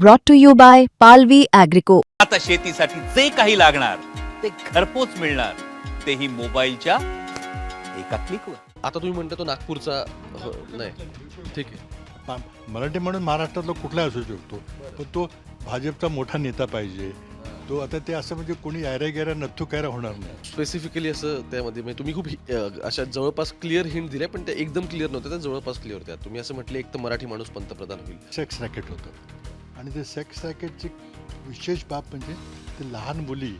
brought to you by Palvi Agrico. आता शेतीसाठी जे काही लागणार ते घरपोच मिळणार, तेही मोबाईलच्या एका क्लिकवर. आता तुम्ही म्हणता तो नागपूरचा नाही, ठीक आहे. मराठी म्हणून महाराष्ट्रातला कुठला असू शकतो, पण तो भाजपचा मोठा नेता पाहिजे. तो आता ते असं म्हणजे कोणी यायरा गेरा नथू कायरा होणार नाही. स्पेसिफिकली असं त्यामध्ये म्हणजे तुम्ही खूप अशा जवळपास क्लिअर हिंट दिल्या, पण त्या एकदम क्लिअर नव्हत्या, त्या जवळपास क्लिअर होत्या. तुम्ही असं म्हटले एक तर मराठी माणूस पंतप्रधान होईल. सेक्स रॅकेट होतं आणि ते सेक्स रॅकेटची विशेष बाब म्हणजे ते लहान मुली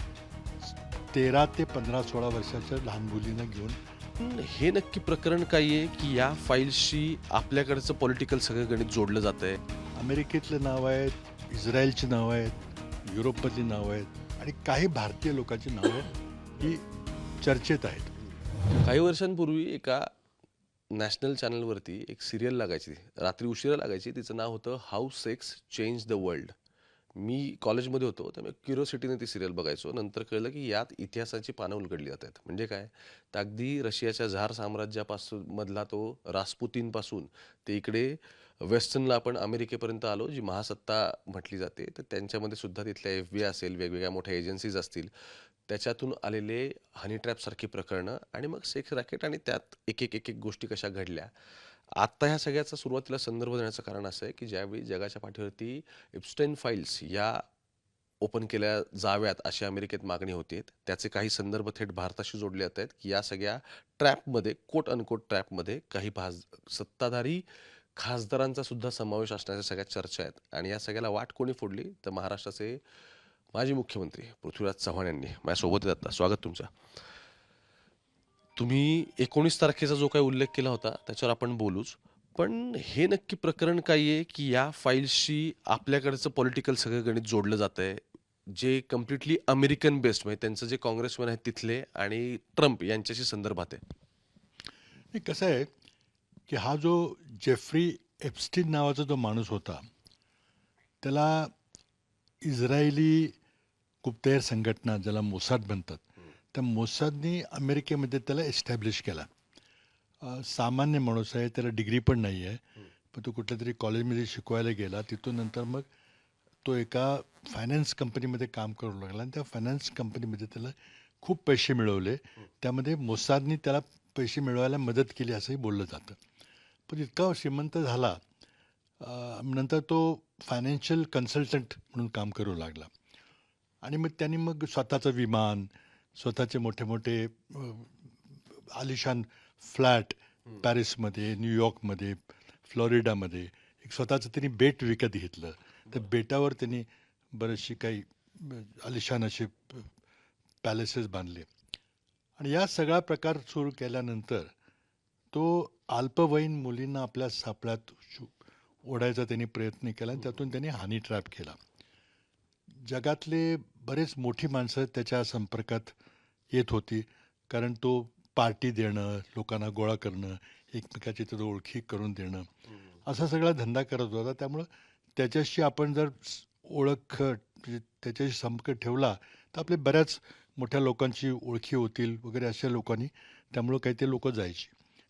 13 ते 15 16 वर्षाच्या लहान मुलींना घेऊन. हे नक्की प्रकरण काय आहे की या फाईल्सशी आपल्याकडचं पॉलिटिकल सगळं गणित जोडलं जात आहे. अमेरिकेतले नाव आहेत, इस्रायलची नावं आहेत, युरोपमधली नावं आहेत आणि काही भारतीय लोकांची नावं ही चर्चेत आहेत. काही वर्षांपूर्वी एका नॅशनल चॅनलवरती एक सिरियल लागायची, रात्री उशिरा लागायची. तिचं नाव होतं how sex change the world. मी कॉलेजमध्ये होतो, त्यामुळे क्युरिओसिटीने ती सिरियल बघायचो. नंतर कळलं की यात इतिहासाची पानं उलगडली जात आहेत. म्हणजे काय, तर अगदी रशियाच्या झार साम्राज्यापासून मधला तो रासपुतीनपासून ते इकडे वेस्टर्नला आपण अमेरिकेपर्यंत आलो, जी महासत्ता म्हटली जाते. तर त्यांच्यामध्ये सुद्धा तिथल्या FBI असेल, वेगवेगळ्या मोठ्या एजन्सीज असतील, त्याच्यातून आलेले हनी ट्रॅपसारखी प्रकरणं आणि मग सेक्स रॅकेट आणि त्यात एक एक एक एक गोष्टी कशा घडल्या. आत्ता ह्या सगळ्याचा सुरुवातीला संदर्भ देण्याचं कारण असं आहे की ज्यावेळी जगाच्या पाठीवरती एप्स्टाईन फाईल्स या ओपन केल्या जाव्यात अशी अमेरिकेत मागणी होती, त्याचे काही संदर्भ थेट भारताशी जोडले जात आहेत की या सगळ्या ट्रॅपमध्ये, कोट अनकोट ट्रॅपमध्ये काही सत्ताधारी खासदारांचा सुद्धा समावेश असण्याच्या सगळ्या चर्चा आहेत. आणि या सगळ्याला वाट कोणी फोडली, तर महाराष्ट्राचे माजी मुख्यमंत्री पृथ्वीराज चव्हाण यांनी. माझ्यासोबत येतात. स्वागत तुमचं. तुम्ही 19 तारखेचा जो काही उल्लेख केला होता त्याच्यावर आपण बोलूच, पण हे नक्की प्रकरण काय आहे की या फाईल्सशी आपल्याकडचं पॉलिटिकल सगळं गणित जोडलं जात आहे, जे कम्प्लिटली अमेरिकन बेस्ड, म्हणजे त्यांचं जे काँग्रेसमॅन आहेत तिथले आणि ट्रम्प यांच्याशी संदर्भात आहे. हे कसं आहे की हा जो जेफ्री एप्स्टीन नावाचा जो माणूस होता, त्याला इस्रायली गुप्तहेर संघटना, ज्याला मोसाद म्हणतात, त्या मोसादनी अमेरिकेमध्ये त्याला एस्टॅब्लिश केला. सामान्य माणूस आहे, त्याला डिग्री पण नाही आहे, पण तो कुठल्या तरी कॉलेजमध्ये शिकवायला गेला. तिथून नंतर मग तो एका फायनान्स कंपनीमध्ये काम करू लागला आणि त्या फायनान्स कंपनीमध्ये त्याला खूप पैसे मिळवले. त्यामध्ये मोसादनी त्याला पैसे मिळवायला मदत केली असंही बोललं जातं. पण इतका श्रीमंत झाला, नंतर तो फायनान्शियल कन्सल्टंट म्हणून काम करू लागला आणि मग त्यांनी मग स्वतःचं विमान, स्वतःचे मोठे मोठे आलिशान फ्लॅट पॅरिसमध्ये, न्यूयॉर्कमध्ये, फ्लॉरिडामध्ये एक स्वतःचं त्यांनी बेट विकत घेतलं. त्या बेटावर त्यांनी बरेचसे काही आलिशान असे पॅलेसेस बांधले आणि या सगळा प्रकार सुरू केल्यानंतर तो अल्पवयीन मुलींना आपल्या सापळ्यात ओढायचा त्यांनी प्रयत्न केला आणि त्यातून त्यांनी हनी ट्रॅप केला. जगातले बरेच मोठी माणसं त्याच्या संपर्कात येत होती, कारण तो पार्टी देणं, लोकांना गोळा करणं, एकमेकाची तर ओळखी करून देणं, असा सगळा धंदा करत होता. त्यामुळं त्याच्याशी आपण जर ओळख म्हणजे त्याच्याशी संपर्क ठेवला तर आपले बऱ्याच मोठ्या लोकांची ओळखी होतील वगैरे, अशा लोकांनी. त्यामुळं काही ते लोक जायची.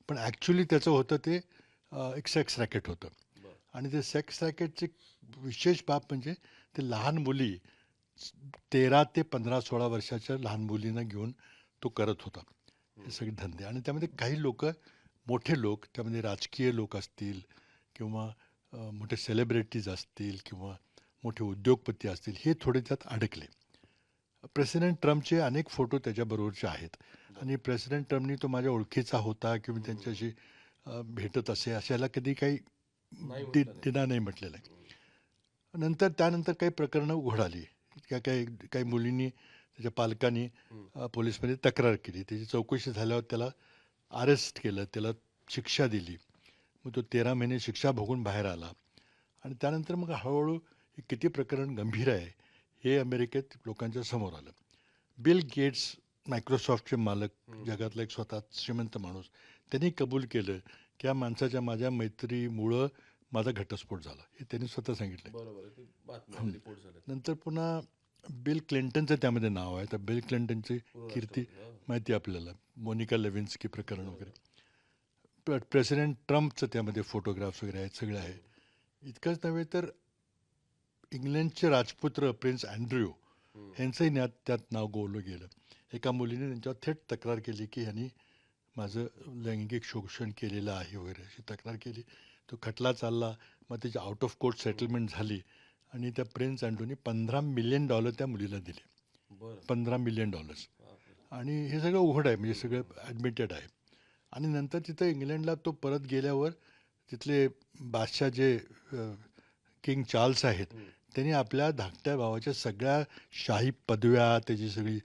पण ॲक्च्युली त्याचं होतं ते एक सेक्स रॅकेट होतं आणि ते सेक्स रॅकेटची विशेष बाब म्हणजे ते लहान मुली 13 ते 15 16 वर्षाच्या लहान मुलींना घेऊन तो करत होता हे सगळे धंदे. आणि त्यामध्ये काही लोक, मोठे लोक, त्यामध्ये राजकीय लोक असतील किंवा मोठे सेलिब्रिटीज असतील किंवा मोठे उद्योगपती असतील, हे थोडे त्यात अडकले. प्रेसिडेंट ट्रम्पचे अनेक फोटो त्याच्याबरोबरचे आहेत आणि प्रेसिडेंट ट्रम्पनी तो माझ्या ओळखीचा होता किंवा त्यांच्याशी भेटत असे अशाला कधी काही दिना नाही म्हटलेलं आहे. त्यानंतर काही प्रकरणं उघड आली. काही मुलींनी, त्याच्या पालकांनी पोलिसमध्ये तक्रार केली. त्याची चौकशी झाल्यावर त्याला अरेस्ट केलं, त्याला शिक्षा दिली. मग तो 13 महिने शिक्षा भोगून बाहेर आला आणि त्यानंतर मग हळूहळू हे किती प्रकरण गंभीर आहे हे अमेरिकेत लोकांच्या समोर आलं. बिल गेट्स, मायक्रोसॉफ्टचे मालक, जगातला एक स्वतः श्रीमंत माणूस, त्यांनी कबूल केलं की या माणसाच्या माझ्या मैत्रीमुळं माझा घटस्फोट झाला, हे त्यांनी स्वतः सांगितलं. नंतर पुन्हा बिल क्लिंटनचं त्यामध्ये नाव आहे. तर बिल क्लिंटनची कीर्ती माहिती आपल्याला, मोनिका लेविन्स्की प्रकरण वगैरे. प्रेसिडेंट ट्रम्पचं त्यामध्ये फोटोग्राफ्स वगैरे आहेत, सगळे आहे. इतकंच नव्हे तर इंग्लंडचे राजपुत्र प्रिन्स अँड्र्यू यांचंही त्यात नाव गोवलं गेलं. एका मुलीने त्यांच्यावर थेट तक्रार केली की ह्यांनी माझं लैंगिक शोषण केलेलं आहे वगैरे अशी तक्रार केली. तो खटला चालला. मग त्याची आउट ऑफ कोर्ट सेटलमेंट झाली आणि त्या प्रिन्स अँड्रूनी $15 मिलियन त्या मुलीला दिले. $15 मिलियन. आणि हे सगळं उघड आहे, म्हणजे सगळं ॲडमिटेड आहे. आणि नंतर तिथं इंग्लंडला तो परत गेल्यावर तिथले बादशाह जे किंग चार्ल्स आहेत त्यांनी आपल्या धाकट्या भावाच्या सगळ्या शाही पदव्या, त्याची सगळी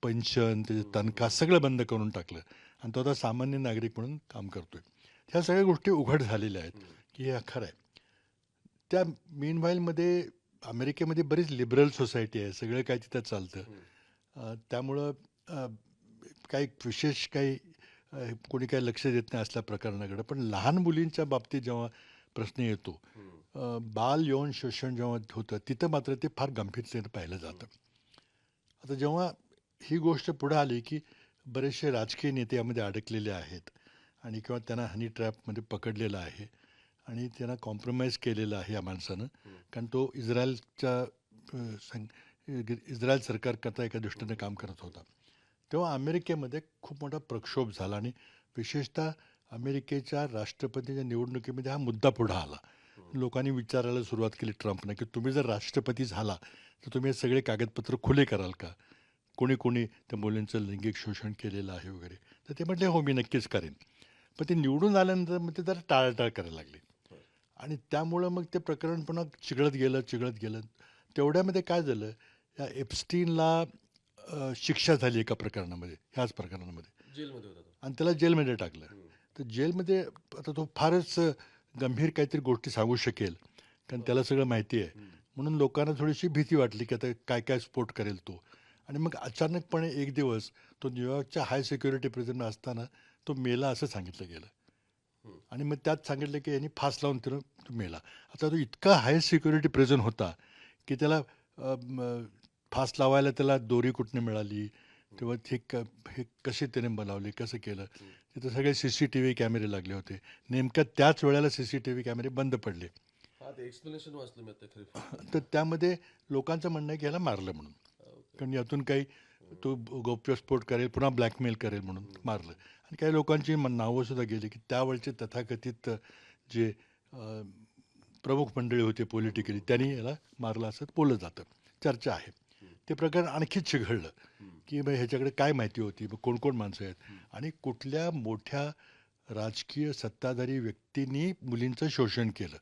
पेन्शन, त्याची तनखा सगळं बंद करून टाकलं आणि तो आता सामान्य नागरिक म्हणून काम करतोय. ह्या सगळ्या गोष्टी उघड झालेल्या आहेत की हे खरं आहे. त्या मीनवाईलमध्ये अमेरिकेमध्ये बरीच लिबरल सोसायटी आहे, सगळं काय तिथं चालतं. त्यामुळं काही विशेष काही कोणी काही लक्ष देत नाही असल्या प्रकरणाकडे. पण लहान मुलींच्या बाबतीत जेव्हा प्रश्न येतो, बाल यौन शोषण जेव्हा होतं तिथं मात्र ते फार गंभीरतेने पाहिलं जातं. आता जेव्हा ही गोष्ट पुढे आली की बरेचसे राजकीय नेते यामध्ये अडकलेले आहेत आणि किंवा त्यांना हनी ट्रॅपमध्ये पकडलेलं आहे आणि त्यांना कॉम्प्रोमाइज केलेलं आहे या माणसानं, कारण तो इस्रायल सरकारकरता एका दृष्टीने काम करत होता. तेव्हा अमेरिकेमध्ये खूप मोठा प्रक्षोभ झाला आणि विशेषतः अमेरिकेच्या राष्ट्रपतीच्या निवडणुकीमध्ये हा मुद्दा पुढे आला. लोकांनी विचारायला सुरुवात केली ट्रम्पनं की तुम्ही जर राष्ट्रपती झाला तर तुम्ही हे सगळे कागदपत्र खुले कराल का, कोणी कोणी त्या मुलींचं लैंगिक शोषण केलेलं आहे वगैरे. तर ते म्हटले हो मी नक्कीच करेन. पण ते निवडून आल्यानंतर मग ते जरा टाळाटाळ करायला लागले आणि त्यामुळं मग ते प्रकरण पुन्हा चिघळत गेलं. तेवढ्यामध्ये काय झालं, या एप्स्टीनला शिक्षा झाली एका प्रकरणामध्ये, ह्याच प्रकरणामध्ये, जेलमध्ये होता तो. आणि त्याला जेलमध्ये टाकलं. तर जेलमध्ये आता तो फारच गंभीर काहीतरी गोष्टी सांगू शकेल कारण त्याला सगळं माहिती आहे. म्हणून लोकांना थोडीशी भीती वाटली की आता काय काय स्फोट करेल तो. आणि मग अचानकपणे एक दिवस तो न्यूयॉर्कच्या हाय सिक्युरिटी प्रिझनला असताना तो मेला असं सांगितलं गेलं. आणि मग त्यात सांगितलं की यांनी फास लावून तो मेला. आता तो इतका हाय सिक्युरिटी प्रिझन होता की त्याला फास लावायला त्याला दोरी कुठनं मिळाली, तेव्हा हे कसे त्याने बनवले, कसं केलं. तिथं सगळे CCTV कॅमेरे लागले होते. नेमक्या त्याच वेळेला CCTV कॅमेरे बंद पडले. एक्सप्लेनेशन वाचलं मी आता खरं. तर त्यामध्ये लोकांचं म्हणणं आहे की ह्याला मारलं म्हणून, कारण यातून काही तो गौप्यस्फोट करेल, पुन्हा ब्लॅकमेल करेल म्हणून मारलं. आणि काही लोकांची नावं सुद्धा गेली की त्यावेळचे तथाकथित जे प्रमुख मंडळी होते पॉलिटिकली त्यांनी याला मारलं असं बोललं जातं, चर्चा आहे. ते प्रकरण आणखी चिघळलं की मग ह्याच्याकडे काय माहिती होती, मग कोण कोण माणसं आहेत आणि कुठल्या मोठ्या राजकीय सत्ताधारी व्यक्तींनी मुलींचं शोषण केलं,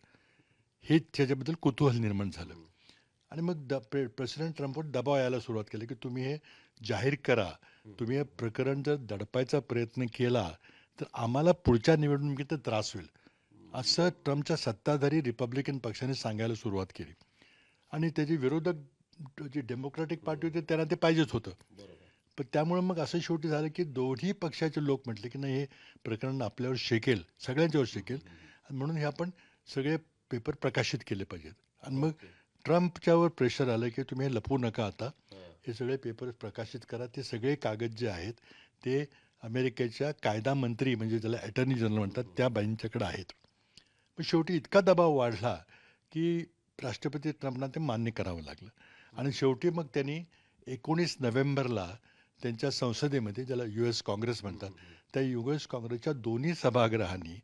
हे त्याच्याबद्दल कुतूहल निर्माण झालं. आणि मग प्रेसिडेंट ट्रम्पवर दबाव यायला सुरुवात केली की तुम्ही हे जाहीर करा, तुम्ही हे प्रकरण जर दडपायचा प्रयत्न केला तर आम्हाला पुढच्या निवडणुकीत त्रास होईल, असं ट्रम्पच्या सत्ताधारी रिपब्लिकन पक्षाने सांगायला सुरुवात केली. आणि त्याचे विरोधक जे डेमोक्रॅटिक पार्टी होते त्यांना ते पाहिजेच होतं. पण त्यामुळे मग असं शेवटी झालं की दोन्ही पक्षाचे लोक म्हटले की नाही हे प्रकरण आपल्यावर शेकेल, सगळ्यांच्यावर शेकेल, आणि म्हणून हे आपण सगळे पेपर प्रकाशित केले पाहिजेत. आणि मग ट्रम्पच्यावर प्रेशर आलं की तुम्ही हे लपवू नका, आता हे सगळे पेपर प्रकाशित करा. ते सगळे कागद जे आहेत ते अमेरिकेच्या कायदा मंत्री, म्हणजे ज्याला अटर्नी जनरल म्हणतात, त्या बाईंच्याकडे आहेत. पण शेवटी इतका दबाव वाढला की राष्ट्रपती ट्रम्पना ते मान्य करावं लागलं. आणि शेवटी मग त्यांनी 19 नोव्हेंबरला त्यांच्या संसदेमध्ये, ज्याला US काँग्रेस म्हणतात, त्या US काँग्रेसच्या दोन्ही सभागृहांनी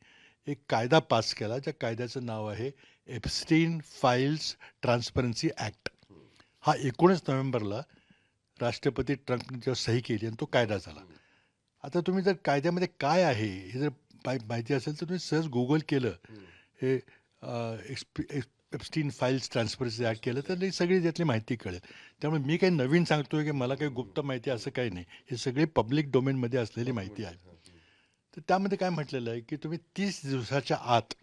एक कायदा पास केला, ज्या कायद्याचं नाव आहे एप्स्टीन फाईल्स ट्रान्सपरन्सी ॲक्ट. हा 19 नोव्हेंबरला राष्ट्रपती ट्रम्पने सही केली आणि तो कायदा झाला. आता तुम्ही जर कायद्यामध्ये काय आहे हे जर माहिती असेल तर तुम्ही सहज गुगल केलं, हे एप्स्टीन फाईल्स ट्रान्सपरन्सी ॲक्ट केलं तर सगळी त्यातली माहिती कळेल. त्यामुळे मी काही नवीन सांगतोय की मला काही गुप्त माहिती असं काही नाही, हे सगळी पब्लिक डोमेनमध्ये असलेली माहिती आहे. तर त्यामध्ये काय म्हटलेलं आहे की तुम्ही 30 दिवसाच्या आत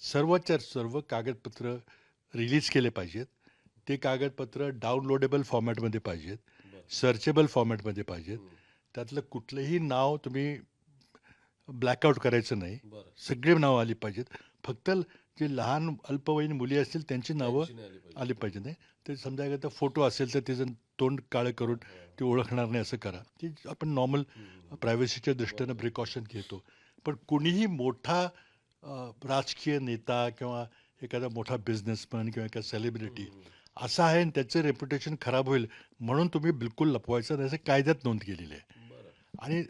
सर्वच्या सर्व कागदपत्र रिलीज केले पाहिजेत. ते कागदपत्र डाउनलोडेबल फॉर्मॅटमध्ये पाहिजेत, सर्चेबल फॉर्मॅटमध्ये पाहिजेत. त्यातलं कुठलंही नाव तुम्ही ब्लॅकआउट करायचं नाही, सगळे नावं आली पाहिजेत. फक्त जे लहान अल्पवयीन मुली असतील त्यांची नावं आली पाहिजे नाही. ते समजा एखादा फोटो असेल तर त्याचं तोंड काळं करून ते ओळखणार नाही असं करा. ते आपण नॉर्मल प्रायव्हसीच्या दृष्टीनं प्रिकॉशन घेतो. पण कुणीही मोठा राजकीय नेता किंवा एखादा मोठा बिझनेसमॅन किंवा एखादा सेलिब्रिटी असं आहे आणि त्याचं रेप्युटेशन खराब होईल म्हणून तुम्ही बिलकुल लपवायचं नाही, असं कायद्यात नोंद केलेली आहे. आणि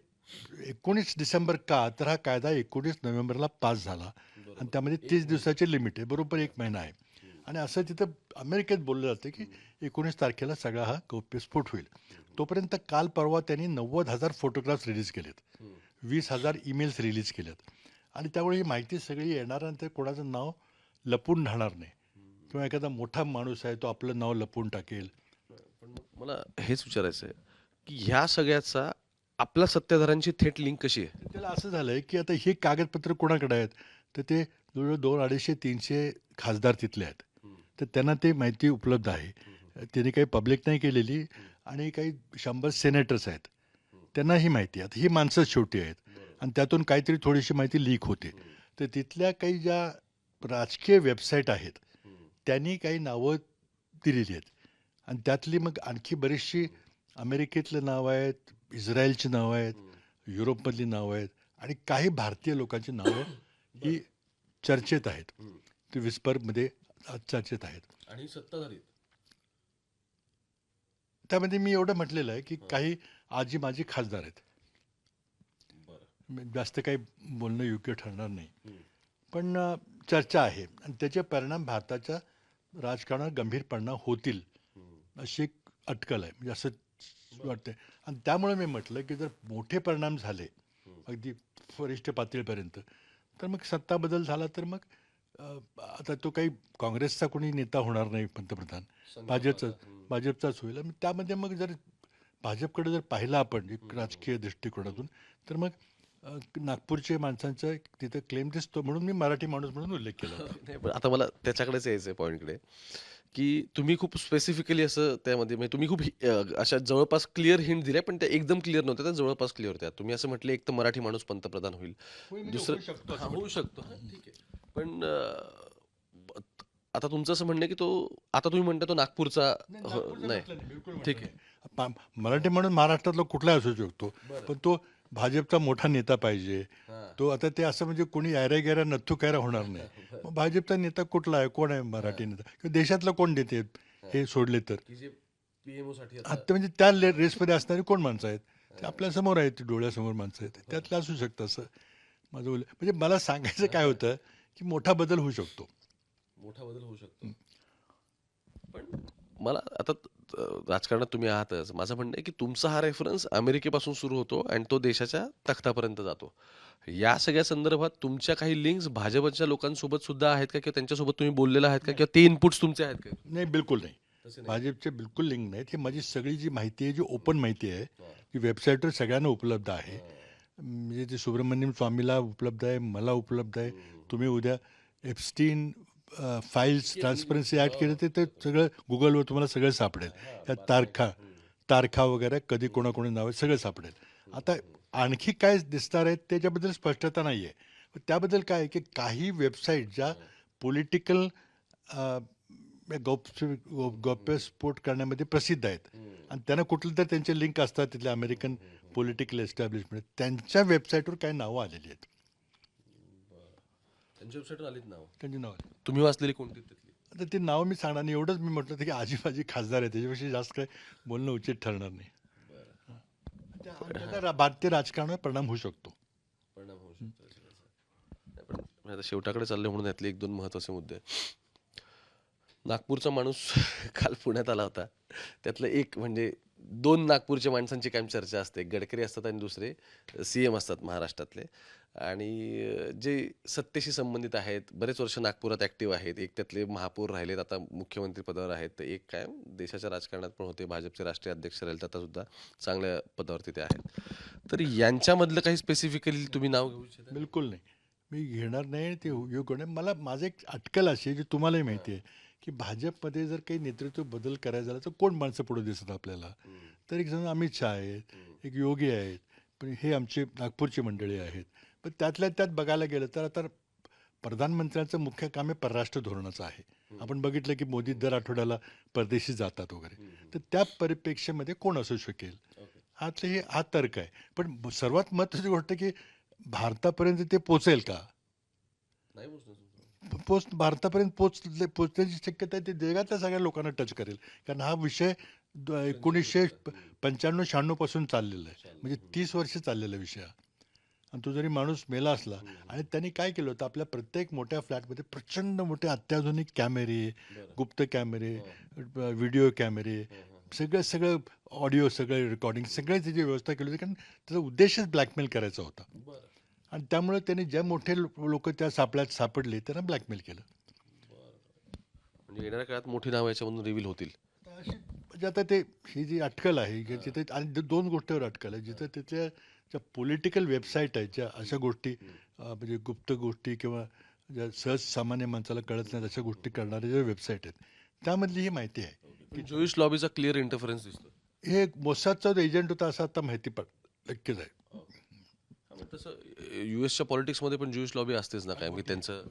19 डिसेंबर का, तर हा कायदा 19 नोव्हेंबरला पास झाला आणि त्यामध्ये 30 दिवसाची लिमिट आहे, बरोबर 1 महिना आहे. आणि असं तिथं अमेरिकेत बोललं जातं की 19 तारखेला सगळा हा गौप्यस्फोट होईल. तोपर्यंत काल परवा त्यांनी 90,000 फोटोग्राफ्स रिलीज केलेत, 20,000 ईमेल्स रिलीज केलेत. आणि त्यामुळे ही माहिती सगळी येणार आणि ते कोणाचं नाव लपून राहणार नाही, किंवा एखादा मोठा माणूस आहे तो आपलं नाव लपवून टाकेल. पण मग मला हेच विचारायचं आहे की ह्या सगळ्याचा आपल्या सत्ताधाऱ्यांची थेट लिंक कशी आहे? त्याला असं झालंय की आता हे कागदपत्र कोणाकडे आहेत, तर ते जवळजवळ 200-250-300 खासदार तिथले आहेत. तर त्यांना ते माहिती उपलब्ध आहे. त्यांनी काही पब्लिक नाही केलेली. आणि काही 100 सेनेटर्स आहेत, त्यांना ही माहिती आहे. आता ही माणसंच शेवटी आहेत आणि त्यातून काहीतरी थोडीशी माहिती लीक होते. तर तिथल्या काही ज्या राजकीय वेबसाईट आहेत त्यांनी काही नावं दिलेली आहेत आणि त्यातली मग आणखी बरीचशी अमेरिकेतले नावं आहेत, इस्रायलची नावं आहेत, युरोपमधली नावं आहेत आणि काही भारतीय लोकांची नावं ही चर्चेत आहेत. ते विस्परमध्ये चर्चेत आहेत. आणि सत्ताधारी त्यामध्ये मी एवढं म्हटलेलं आहे की काही आजी माझी खासदार आहेत. जास्त काही बोलणं योग्य ठरणार नाही, पण चर्चा आहे आणि त्याचे परिणाम भारताच्या राजकारणात गंभीर परिणाम होतील अशी एक अटकल आहे, म्हणजे असं वाटतंय. आणि त्यामुळे मी म्हटलं की जर मोठे परिणाम झाले अगदी वरिष्ठ पातळीपर्यंत, तर मग सत्ता बदल झाला तर मग आता तो काही काँग्रेसचा कोणी नेता होणार नाही पंतप्रधान, भाजपचाच होईल. आणि त्यामध्ये मग जर भाजपकडे जर पाहिलं आपण एक राजकीय दृष्टिकोनातून, तर मग नागपूरचे माणसांचा तिथं क्लेम दिसतो, म्हणून मी मराठी माणूस म्हणून उल्लेख केला होता. नाही, पण आता मला त्याच्याकडेच यायचं आहे पॉईंटकडे की तुम्ही खूप स्पेसिफिकली असं त्यामध्ये म्हणजे तुम्ही खूप अशा जवळपास क्लिअर हिंट दिल्या, पण त्या एकदम क्लिअर नव्हत्या, त्या जवळपास क्लिअर होत्या. तुम्ही असं म्हटलं एक तर मराठी माणूस पंतप्रधान होईल, दुसरं होऊ शकतो ठीक आहे. पण आता तुमचं असं म्हणणं आहे की तो आता तुम्ही म्हणता तो नागपूरचा नाही, ठीक आहे. मराठी म्हणून महाराष्ट्रातला कुठलाही असू शकतो, पण तो भाजपचा मोठा नेता पाहिजे. तो आता ते असं म्हणजे कोणी यायरा गेरा नथू कायरा होणार नाही. मग भाजपचा नेता कुठला आहे, कोण आहे मराठी नेता, किंवा देशातला कोण नेते हे सोडले तर आता म्हणजे त्या रेसमध्ये असणारी कोण माणसं आहेत, ते आपल्यासमोर आहेत, डोळ्यासमोर माणसं आहेत, त्यातलं असू शकतं असं माझं म्हणजे मला सांगायचं काय होतं की मोठा बदल होऊ शकतो. पण मला आता राजकारणात तुम्ही आहातच, माझं म्हणणं आहे की तुमचा हा रेफरन्स अमेरिकेपासून सुरू होतो आणि तो देशाच्या तख्तापर्यंत जातो. या सगळ्या संदर्भात तुमच्या काही लिंक्स भाजपच्या लोकांसोबत सुद्धा आहेत का, किंवा त्यांच्यासोबत तुम्ही बोललेला आहेत का, किंवा ते इनपुट्स तुमचे आहेत का? नाही, बिलकुल नाही. भाजपचे बिलकुल लिंक नाहीत. ही माझी सगळी जी माहिती आहे, जी ओपन माहिती आहे, ती वेबसाईटवर सगळ्यांना उपलब्ध आहे. म्हणजे ते सुब्रमण्यम स्वामीला उपलब्ध आहे, मला उपलब्ध आहे. तुम्ही उद्या एप्स्टीन फाईल्स ट्रान्सपरन्सी ॲक्ट केलं ते सगळं गुगलवर तुम्हाला सगळं सापडेल. या तारखा वगैरे कधी कोणाकोणी नाव आहे सगळं सापडेल. आता आणखी काय दिसणार आहेत त्याच्याबद्दल स्पष्टता नाही आहे. त्याबद्दल काय आहे की काही वेबसाईट ज्या पॉलिटिकल गौप्यस्फोट करण्यामध्ये प्रसिद्ध आहेत आणि त्यांना कुठलं तर त्यांचे लिंक असतात तिथल्या अमेरिकन पॉलिटिकल एस्टॅब्लिशमेंट, त्यांच्या वेबसाईटवर काही नावं आलेली आहेत. त्यांची नावं तुम्ही वाचलेली कोणती तिथली? आता ते नाव मी सांगणार नाही. एवढंच मी म्हटलं होतं की आजीबाजी खासदार आहे, त्याच्यापेक्षा जास्त काही बोलणं उचित ठरणार नाही. त्याचा भारतीय राजकारणावर परिणाम होऊ शकतो. पण आता शेवटाकडे चालले म्हणून यातले एक दोन महत्वाचे मुद्दे. नागपूरचा माणूस काल पुण्यात आला होता, त्यातलं एक म्हणजे 2 नागपूरच्या माणसांची कायम चर्चा असते. गडकरी असतात आणि दुसरे CM असतात महाराष्ट्रातले, आणि जे सत्तेशी संबंधित आहेत, बरेच वर्ष नागपुरात ॲक्टिव्ह आहेत. एक त्यातले महापौर राहिलेत, आता मुख्यमंत्री पदावर आहेत. तर एक कायम देशाच्या राजकारणात पण होते, भाजपचे राष्ट्रीय अध्यक्ष राहिले, आता सुद्धा चांगल्या पदावरती ते आहेत. तर यांच्यामधलं काही स्पेसिफिकली तुम्ही नाव घेऊ इच्छिता? बिलकुल नाही, मी घेणार नाही. ते योग्य नाही. मला माझं एक अटकल अशी आहे, जी तुम्हालाही माहिती आहे की भाजपमध्ये जर काही नेतृत्व बदल करायचा झाला तर कोण माणसं पुढे दिसत आपल्याला. तर एक जण अमित शहा आहेत, एक योगी आहेत, पण हे आमचे नागपूरची मंडळी आहेत. पण त्यातल्या त्यात बघायला गेलं तर आता प्रधानमंत्र्यांचं मुख्य काम हे परराष्ट्र धोरणाचं आहे. आपण बघितलं की मोदी दर आठवड्याला परदेशी जातात वगैरे. तर त्या परिप्रेक्ष्यामध्ये कोण असू शकेल, हा तर्क आहे. पण सर्वात महत्त्वाची गोष्ट की भारतापर्यंत ते पोचेल का, भारतापर्यंत पोचण्याची शक्यता आहे. ते जगातल्या सगळ्या लोकांना टच करेल. कारण हा विषय 1995-96 पासून चाललेला आहे. म्हणजे 30 वर्ष चाललेला विषय हा. आणि तो जरी माणूस मेला असला आणि त्यांनी काय केलं होतं, आपल्या प्रत्येक मोठ्या फ्लॅटमध्ये प्रचंड मोठे अत्याधुनिक कॅमेरे, गुप्त कॅमेरे, व्हिडिओ कॅमेरे, सगळं ऑडिओ, सगळं रेकॉर्डिंग, सगळ्या त्याची व्यवस्था केली होती. कारण त्याचा उद्देशच ब्लॅकमेल करायचा होता. आणि त्यामुळे त्यांनी ज्या मोठे लोक त्या सापळ्यात सापडले त्यांना ब्लॅकमेल केलं. म्हणजे येणाऱ्या काळात मोठी नावं याच्यामधून रिव्हील होतील. म्हणजे आता ते ही जी अटकल आहे की जिथे, आणि दोन गोष्टीवर अटकल आहे, जिथं तिथल्या ज्या पॉलिटिकल वेबसाईट आहेत, ज्या अशा गोष्टी म्हणजे गुप्त गोष्टी किंवा ज्या सहज सामान्य माणसाला कळत नाहीत अशा गोष्टी करणाऱ्या ज्या वेबसाईट आहेत, त्यामधली ही माहिती आहे. ज्यूइश लॉबीचा क्लिअर इंटरफरन्स दिसतो. हे मोसादचा जो एजंट होता असं आता माहिती नक्कीच आहे. तसं युएसच्या पॉलिटिक्समध्ये पण ज्यूइश लॉबी असतेच ना कायम, की त्यांचं.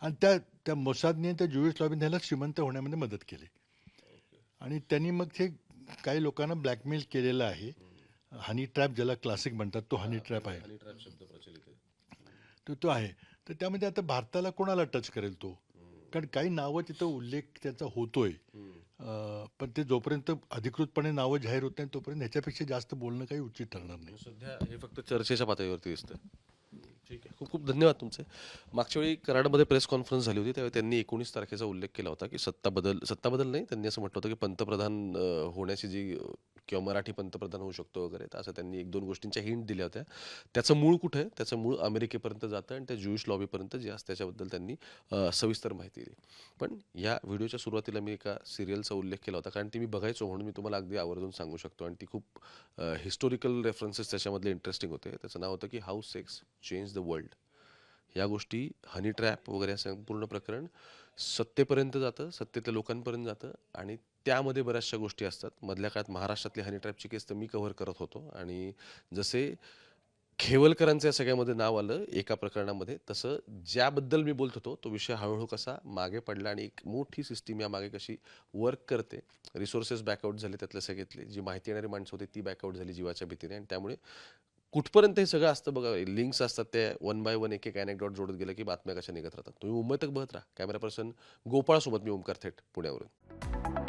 आणि त्या मोसादने त्या ज्युईश लॉबीने ह्याला श्रीमंत होण्यामध्ये मदत केली. आणि त्यांनी मग ते काही लोकांना ब्लॅकमेल केलेलं आहे. हनी ट्रॅप ज्याला क्लासिक म्हणतात, तो हनी ट्रॅप आहे. तो आहे. तर त्यामध्ये आता भारताला कोणाला टच करेल तो, कारण काही नावं तिथं उल्लेख त्याचा होतोय. पण ते जोपर्यंत अधिकृतपणे नावं जाहीर होत नाही तोपर्यंत ह्याच्यापेक्षा जास्त बोलणं काही उचित ठरणार नाही. सध्या हे फक्त चर्चेच्या पातळीवरती दिसतं. ठीक आहे, खूप खूप धन्यवाद तुमचे. मागच्या वेळी कराडमध्ये प्रेस कॉन्फरन्स झाली होती, त्यावेळी त्यांनी 19 तारखेचा उल्लेख केला होता की सत्ता बदल नाही, त्यांनी असं म्हटलं होतं की पंतप्रधान होण्याची जी किंवा मराठी पंतप्रधान होऊ शकतो वगैरे, तर असं त्यांनी 1-2 गोष्टींच्या हिंट दिल्या होत्या. त्याचं मूळ कुठं आहे, त्याचं मूळ अमेरिकेपर्यंत जातं आणि त्या ज्यूइश लॉबीपर्यंत जे असतं त्याच्याबद्दल त्यांनी सविस्तर माहिती दिली. पण या व्हिडिओच्या सुरुवातीला मी एका सिरियलचा उल्लेख केला होता, कारण ती मी बघायचो म्हणून मी तुम्हाला अगदी आवर्जून सांगू शकतो. आणि ती खूप हिस्टोरिकल रेफरन्सेस त्याच्यामधले इंटरेस्टिंग होते. त्याचं नाव होतं की how sex change the world. या गोष्टी, हनी ट्रॅप वगैरे असं पूर्ण प्रकरण सत्तेपर्यंत जातं, सत्तेतल्या लोकांपर्यंत जातं आणि त्यामध्ये बऱ्याचशा गोष्टी असतात. मधल्या काळात महाराष्ट्रातली हनी ट्रॅपची केस तर मी कव्हर करत होतो आणि जसे खेवलकरांचं या सगळ्यामध्ये नाव आलं एका प्रकरणामध्ये, तसं ज्याबद्दल मी बोलत होतो तो विषय हळूहळू कसा मागे पडला आणि एक मोठी सिस्टीम या मागे कशी वर्क करते. रिसोर्सेस बॅकआउट झाले, त्यातल्या सगळ्यातले जी माहिती येणारी माणसं होती ती बॅकआउट झाली जीवाच्या भीतीने. आणि त्यामुळे कुठपर्यंत हे सगळं असतं बघा, लिंक्स असतात, ते 1 बाय 1 एक अॅनेक्डॉट जोडत गेलं की बातम्या कशा निघत राहतात. तुम्ही मुंबई तक बघत राहा. कॅमेरा पर्सन गोपाळसोबत मी ओमकार थेट, पुण्यावरून.